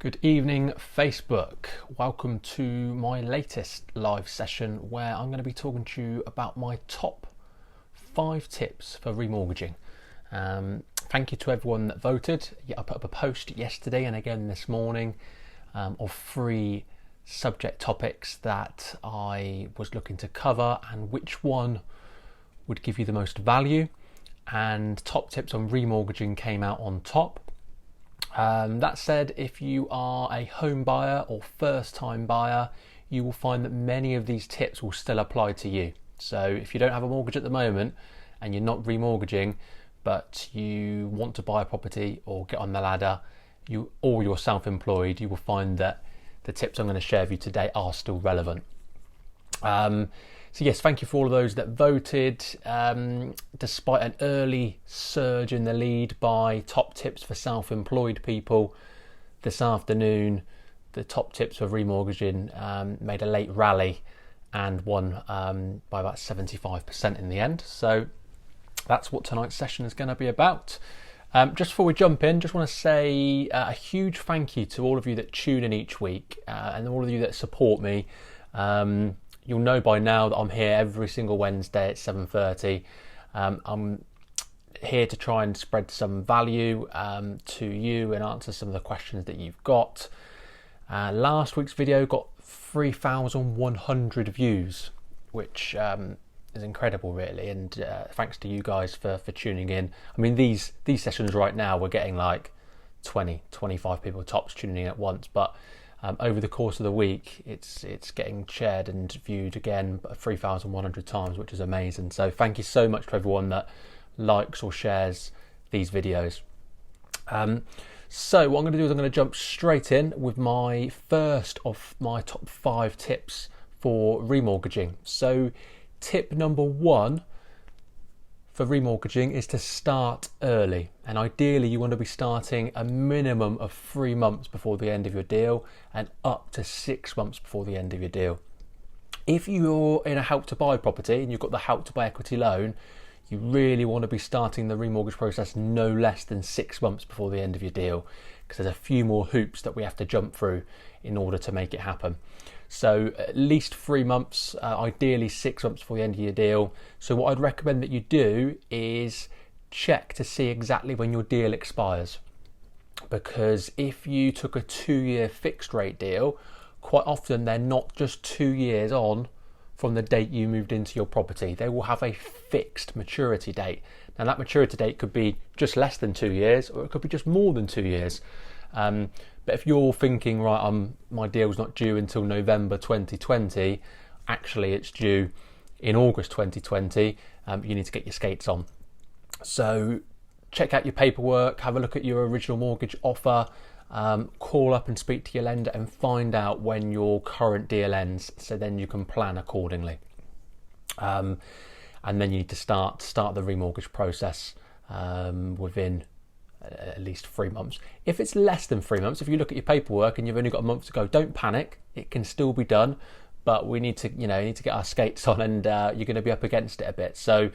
Good evening, Facebook. Welcome to my latest live session where I'm going to be talking to you about my top 5 tips for remortgaging. Thank you to everyone that voted. I put up a post yesterday and again this morning of 3 subject topics that I was looking to cover and which one would give you the most value. And top tips on remortgaging came out on top. That said, if you are a home buyer or first time buyer, you will find that many of these tips will still apply to you. So if you don't have a mortgage at the moment and you're not remortgaging, but you want to buy a property or get on the ladder, or you're self-employed, you will find that the tips I'm going to share with you today are still relevant. So yes, thank you for all of those that voted. Despite an early surge in the lead by top tips for self-employed people, this afternoon the top tips for remortgaging made a late rally and won by about 75% in the end. So that's what tonight's session is going to be about. Just before we jump in, just want to say a huge thank you to all of you that tune in each week and all of you that support me. You'll know by now that I'm here every single Wednesday at 7:30. I'm here to try and spread some value to you and answer some of the questions that you've got. Last week's video got 3,100 views, which is incredible really, and thanks to you guys for tuning in. I mean, these sessions right now we're getting like 20-25 people tops tuning in at once, but over the course of the week, it's getting shared and viewed again 3,100 times, which is amazing. So thank you so much to everyone that likes or shares these videos. So what I'm going to do is I'm going to jump straight in with my first of my top 5 tips for remortgaging. So tip number 1 for remortgaging is to start early, and ideally you want to be starting a minimum of 3 months before the end of your deal and up to 6 months before the end of your deal. If you're in a help to buy property and you've got the help to buy equity loan, you really want to be starting the remortgage process no less than 6 months before the end of your deal, because there's a few more hoops that we have to jump through in order to make it happen. So at least 3 months, ideally 6 months before the end of your deal. So what I'd recommend that you do is check to see exactly when your deal expires. Because if you took a 2-year fixed rate deal, quite often they're not just 2 years on from the date you moved into your property. They will have a fixed maturity date. Now that maturity date could be just less than 2 years, or it could be just more than 2 years. But if you're thinking, right, my deal's not due until November 2020, actually it's due in August 2020, you need to get your skates on. So check out your paperwork, have a look at your original mortgage offer, call up and speak to your lender and find out when your current deal ends, so then you can plan accordingly. And then you need to start the remortgage process within at least 3 months. If it's less than 3 months, if you look at your paperwork and you've only got a month to go, don't panic. It can still be done, but we need to, get our skates on, and you're going to be up against it a bit. So,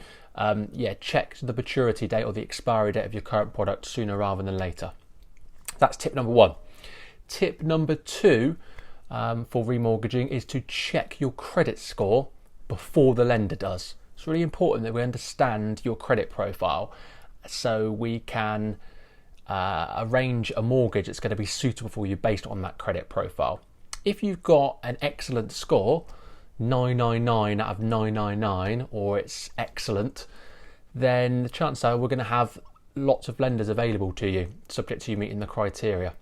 check the maturity date or the expiry date of your current product sooner rather than later. That's tip number 1. Tip number 2 for remortgaging is to check your credit score before the lender does. It's really important that we understand your credit profile so we can arrange a mortgage that's going to be suitable for you based on that credit profile. If you've got an excellent score, 999 out of 999, or it's excellent, then the chances are we're going to have lots of lenders available to you, subject to you meeting the criteria.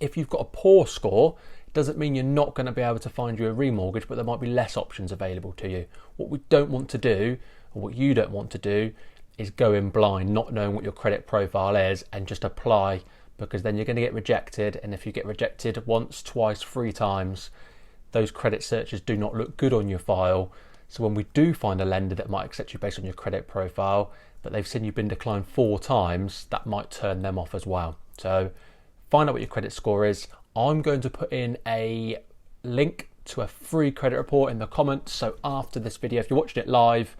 If you've got a poor score, it doesn't mean you're not going to be able to find you a remortgage, but there might be less options available to you. What we don't want to do, or what you don't want to do, is go in blind, not knowing what your credit profile is, and just apply, because then you're going to get rejected. And if you get rejected once, twice, 3 times, those credit searches do not look good on your file. So when we do find a lender that might accept you based on your credit profile, but they've seen you've been declined 4 times, that might turn them off as well. So find out what your credit score is. I'm going to put in a link to a free credit report in the comments. So after this video, if you're watching it live,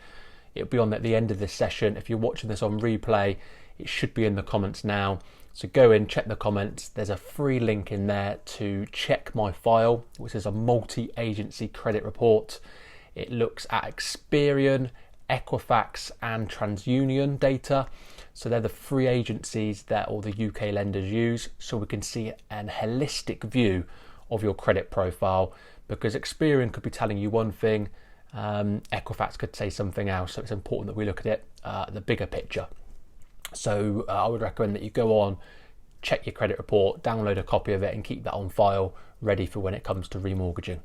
it'll be on at the end of this session. If you're watching this on replay, it should be in the comments now. So go in, check the comments. There's a free link in there to check my file, which is a multi-agency credit report. It looks at Experian, Equifax and TransUnion data. So they're the free agencies that all the UK lenders use, so we can see an holistic view of your credit profile, because Experian could be telling you one thing, Equifax could say something else. So it's important that we look at it, the bigger picture. So I would recommend that you go on, check your credit report, download a copy of it and keep that on file ready for when it comes to remortgaging.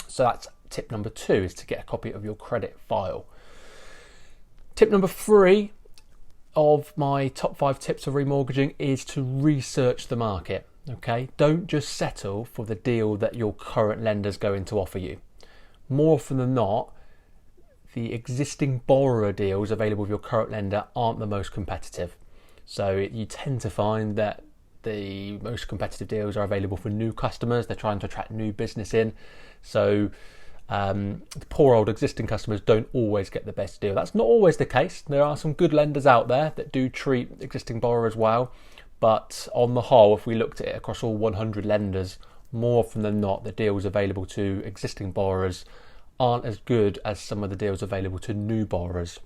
So that's tip number 2, is to get a copy of your credit file. Tip number 3 of my top 5 tips of remortgaging is to research the market. Okay, don't just settle for the deal that your current lender's going to offer you. More often than not, the existing borrower deals available with your current lender aren't the most competitive. So you tend to find that the most competitive deals are available for new customers. They're trying to attract new business in. So the poor old existing customers don't always get the best deal. That's not always the case. There are some good lenders out there that do treat existing borrowers well. But on the whole, if we looked at it across all 100 lenders, more often than not, the deals available to existing borrowers aren't as good as some of the deals available to new borrowers.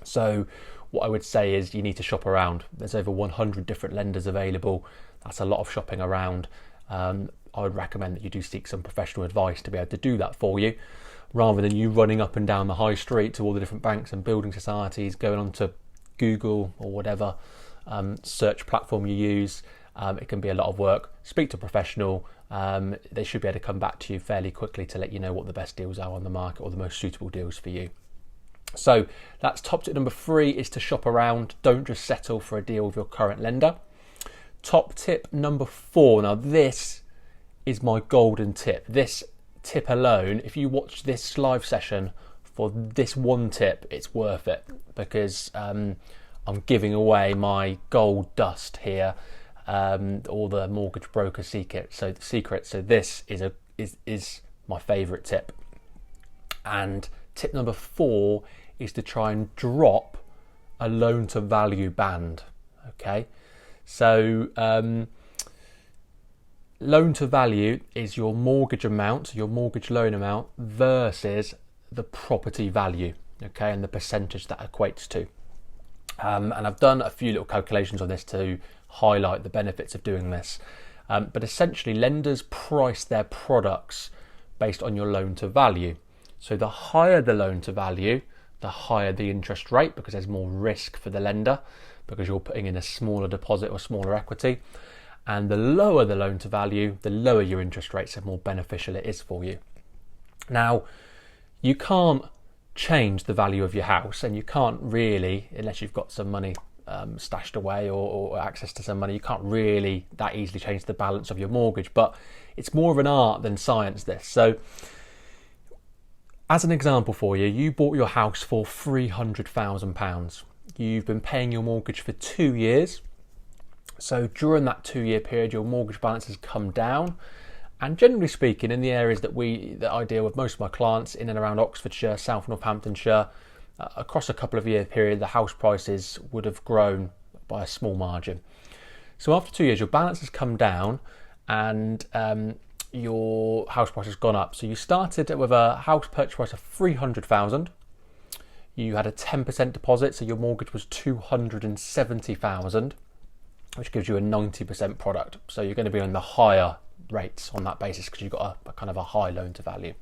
So what I would say is you need to shop around. There's over 100 different lenders available. That's a lot of shopping around. I would recommend that you do seek some professional advice to be able to do that for you, rather than you running up and down the high street to all the different banks and building societies, going on to Google or whatever search platform you use. It can be a lot of work. Speak to a professional. They should be able to come back to you fairly quickly to let you know what the best deals are on the market or the most suitable deals for you. So that's top tip number 3, is to shop around. Don't just settle for a deal with your current lender. Top tip number 4. Now this is my golden tip. This tip alone, if you watch this live session for this one tip, it's worth it, because I'm giving away my gold dust here. All the mortgage broker secret. So this is my favourite tip. And tip number 4 is to try and drop a loan to value band. Okay, so loan to value is your mortgage amount, your mortgage loan amount versus the property value. Okay, and the percentage that equates to. And I've done a few little calculations on this to highlight the benefits of doing this. But essentially, lenders price their products based on your loan to value. So the higher the loan to value, the higher the interest rate, because there's more risk for the lender, because you're putting in a smaller deposit or smaller equity. And the lower the loan to value, the lower your interest rates, the more beneficial it is for you. Now, you can't change the value of your house, and you can't really, unless you've got some money stashed away or access to some money, you can't really that easily change the balance of your mortgage. But it's more of an art than science, this. So as an example for you, you bought your house for £300,000. You've been paying your mortgage for 2 years. So during that 2-year period, your mortgage balance has come down. And generally speaking, in the areas that I deal with, most of my clients in and around Oxfordshire, South Northamptonshire, across a couple of year period, the house prices would have grown by a small margin. So after 2 years, your balance has come down and your house price has gone up. So you started with a house purchase price of 300,000. You had a 10% deposit, so your mortgage was 270,000, which gives you a 90% product. So you're going to be on the higher rates on that basis because you've got a kind of a high loan to value.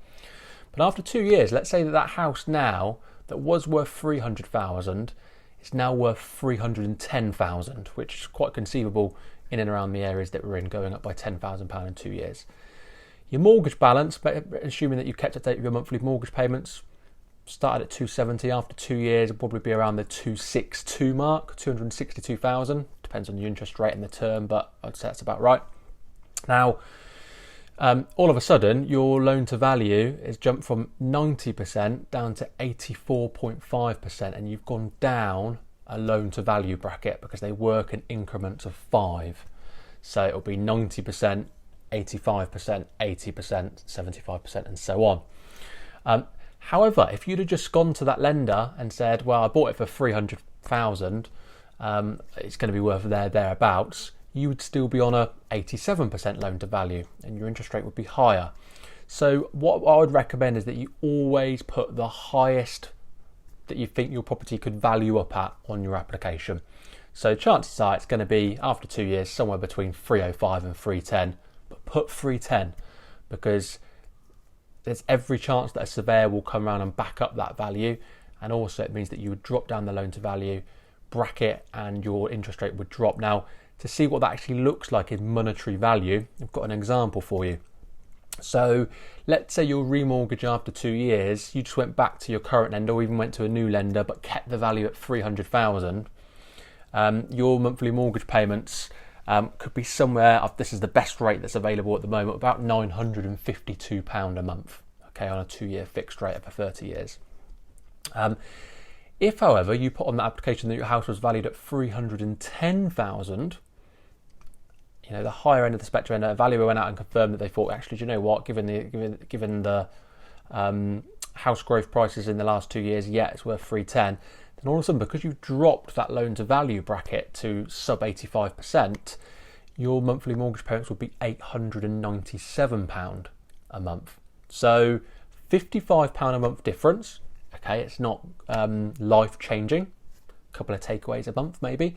But after 2 years, let's say that house now that was worth 300,000 is now worth 310,000, which is quite conceivable in and around the areas that we're in, going up by £10,000 in 2 years. Your mortgage balance, assuming that you kept up to date with your monthly mortgage payments, started at 270. After 2 years, it'll probably be around the 262 mark, 262,000. Depends on the interest rate and the term, but I'd say that's about right. Now, all of a sudden, your loan to value has jumped from 90% down to 84.5%, and you've gone down a loan to value bracket because they work in increments of 5. So it'll be 90%, 85%, 80%, 75%, and so on. However, if you'd have just gone to that lender and said, well, I bought it for 300,000, it's going to be worth thereabouts, you would still be on a 87% loan to value and your interest rate would be higher. So what I would recommend is that you always put the highest that you think your property could value up at on your application. So chances are it's going to be, after 2 years, somewhere between 305 and 310, but put 310 because there's every chance that a surveyor will come around and back up that value, and also it means that you would drop down the loan to value bracket and your interest rate would drop. Now, to see what that actually looks like in monetary value, I've got an example for you. So let's say you'll remortgage after 2 years, you just went back to your current lender or even went to a new lender but kept the value at 300,000. Your monthly mortgage payments could be somewhere, this is the best rate that's available at the moment, about £952 a month, okay, on a 2-year fixed rate for 30 years. If, however, you put on the application that your house was valued at 310,000, the higher end of the spectrum, a valuer went out and confirmed that they thought, actually, do you know what, given the house growth prices in the last 2 years, yeah, it's worth 310. Then all of a sudden, because you dropped that loan to value bracket to sub 85%, your monthly mortgage payments would be £897 a month. So £55 a month difference. Okay, it's not life changing. A couple of takeaways a month maybe.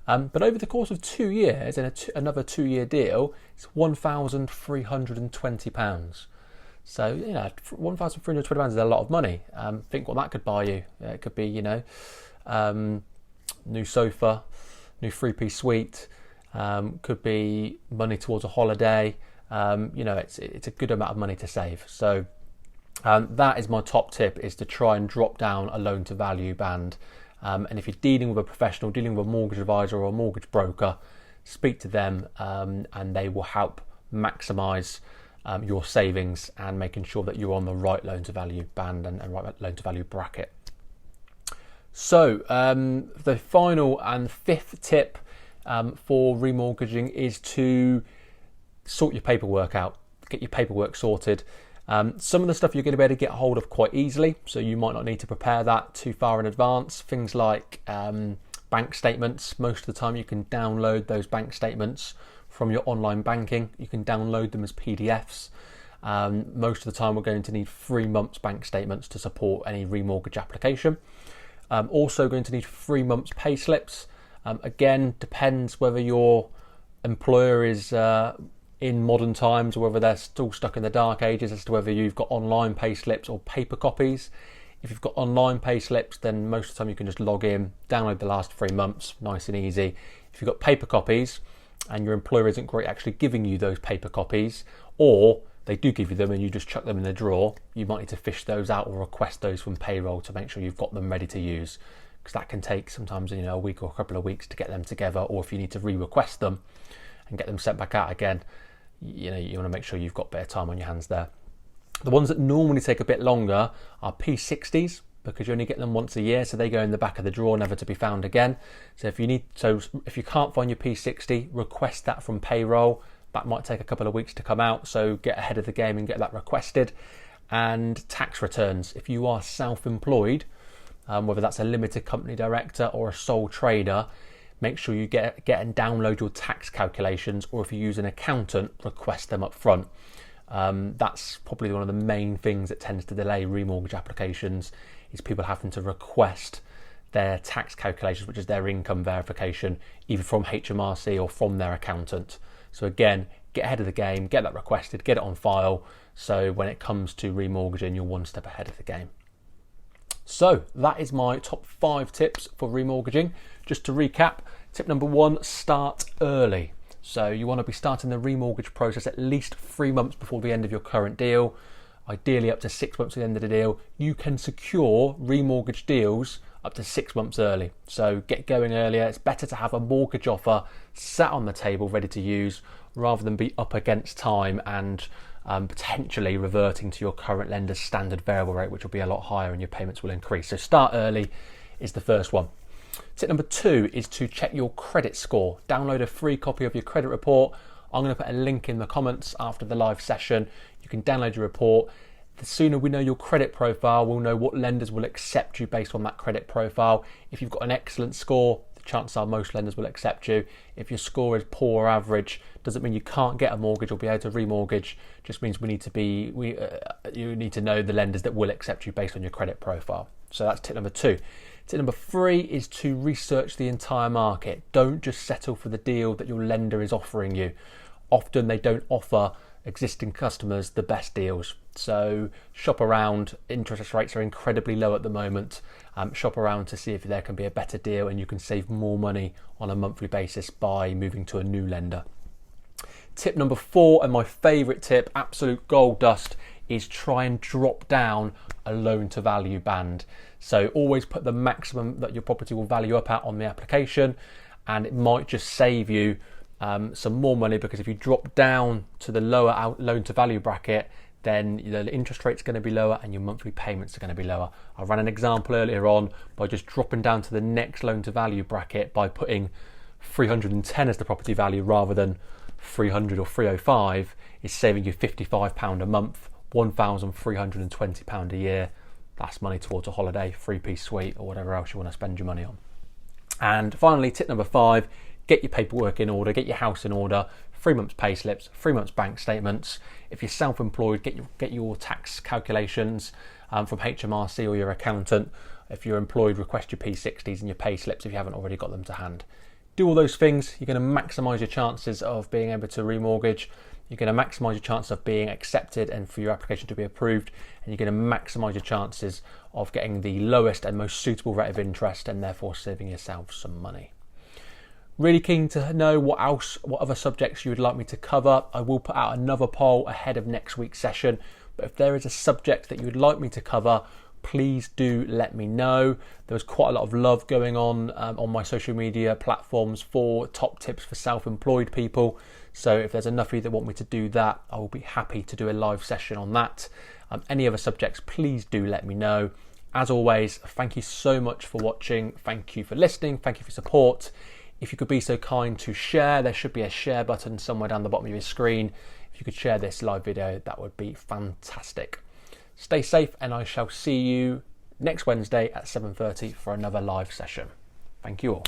But over the course of 2 years, in another 2-year deal, it's £1,320. So, £1,320 is a lot of money. Think what that could buy you. It could be, new sofa, new 3-piece suite, could be money towards a holiday. It's a good amount of money to save. So that is my top tip, is to try and drop down a loan to value band. And if you're dealing with a professional, dealing with a mortgage advisor or a mortgage broker, speak to them and they will help maximise your savings and making sure that you're on the right loan to value band and right loan to value bracket. So the final and fifth tip for remortgaging is to sort your paperwork out, get your paperwork sorted. Some of the stuff you're going to be able to get hold of quite easily, so you might not need to prepare that too far in advance. Things like bank statements. Most of the time you can download those bank statements from your online banking. You can download them as PDFs. Most of the time we're going to need 3 months bank statements to support any remortgage application. Also going to need 3 months pay slips. Again, depends whether your employer is in modern times or whether they're still stuck in the dark ages as to whether you've got online pay slips or paper copies. If you've got online pay slips, then most of the time you can just log in, download the last 3 months, nice and easy. If you've got paper copies and your employer isn't great actually giving you those paper copies, or they do give you them and you just chuck them in the drawer, you might need to fish those out or request those from payroll to make sure you've got them ready to use, because that can take sometimes a week or a couple of weeks to get them together, or if you need to re-request them and get them sent back out again, you want to make sure you've got a bit of time on your hands there. The ones that normally take a bit longer are P60s, because you only get them once a year, so they go in the back of the drawer, never to be found again. So if you can't find your P60, request that from payroll. That might take a couple of weeks to come out, so get ahead of the game and get that requested. And tax returns. If you are self-employed, whether that's a limited company director or a sole trader, make sure you get and download your tax calculations, or if you use an accountant, request them up front. That's probably one of the main things that tends to delay remortgage applications, is people having to request their tax calculations, which is their income verification, either from HMRC or from their accountant. So again, get ahead of the game, get that requested, get it on file, so when it comes to remortgaging, you're one step ahead of the game. So that is my top 5 tips for remortgaging. Just to recap, tip number 1, start early. So you want to be starting the remortgage process at least 3 months before the end of your current deal, ideally up to 6 months at the end of the deal. You can secure remortgage deals up to 6 months early. So get going earlier. It's better to have a mortgage offer sat on the table ready to use, rather than be up against time and potentially reverting to your current lender's standard variable rate, which will be a lot higher and your payments will increase. So start early is the first one. Tip number 2 is to check your credit score. Download a free copy of your credit report. I'm going to put a link in the comments after the live session. You can download your report. The sooner we know your credit profile, we'll know what lenders will accept you based on that credit profile. If you've got an excellent score, the chances are most lenders will accept you. If your score is poor or average, doesn't mean you can't get a mortgage or be able to remortgage. Just means you need to know the lenders that will accept you based on your credit profile. So that's tip number 2. Tip number 3 is to research the entire market. Don't just settle for the deal that your lender is offering you. Often they don't offer existing customers the best deals. So shop around. Interest rates are incredibly low at the moment. Shop around to see if there can be a better deal and you can save more money on a monthly basis by moving to a new lender. Tip number 4, and my favourite tip, absolute gold dust, is try and drop down a loan to value band. So always put the maximum that your property will value up at on the application, and it might just save you some more money, because if you drop down to the lower loan to value bracket, then the interest rate's going to be lower and your monthly payments are going to be lower. I ran an example earlier on by just dropping down to the next loan to value bracket by putting 310 as the property value rather than 300 or 305 is saving you £55 a month, £1,320 a year. That's money towards a holiday, 3-piece suite, or whatever else you want to spend your money on. And finally, tip number 5, get your paperwork in order, get your house in order, 3 months pay slips, 3 months bank statements. If you're self-employed, get your tax calculations from HMRC or your accountant. If you're employed, request your P60s and your pay slips if you haven't already got them to hand. Do all those things, you're going to maximise your chances of being able to remortgage. You're going to maximise your chance of being accepted and for your application to be approved, and you're going to maximise your chances of getting the lowest and most suitable rate of interest, and therefore saving yourself some money. Really keen to know what other subjects you would like me to cover. I will put out another poll ahead of next week's session, but if there is a subject that you would like me to cover, please do let me know. There was quite a lot of love going on my social media platforms for top tips for self-employed people. So if there's enough of you that want me to do that, I will be happy to do a live session on that. Any other subjects, please do let me know. As always, thank you so much for watching. Thank you for listening. Thank you for support. If you could be so kind to share, there should be a share button somewhere down the bottom of your screen. If you could share this live video, that would be fantastic. Stay safe, and I shall see you next Wednesday at 7:30 for another live session. Thank you all.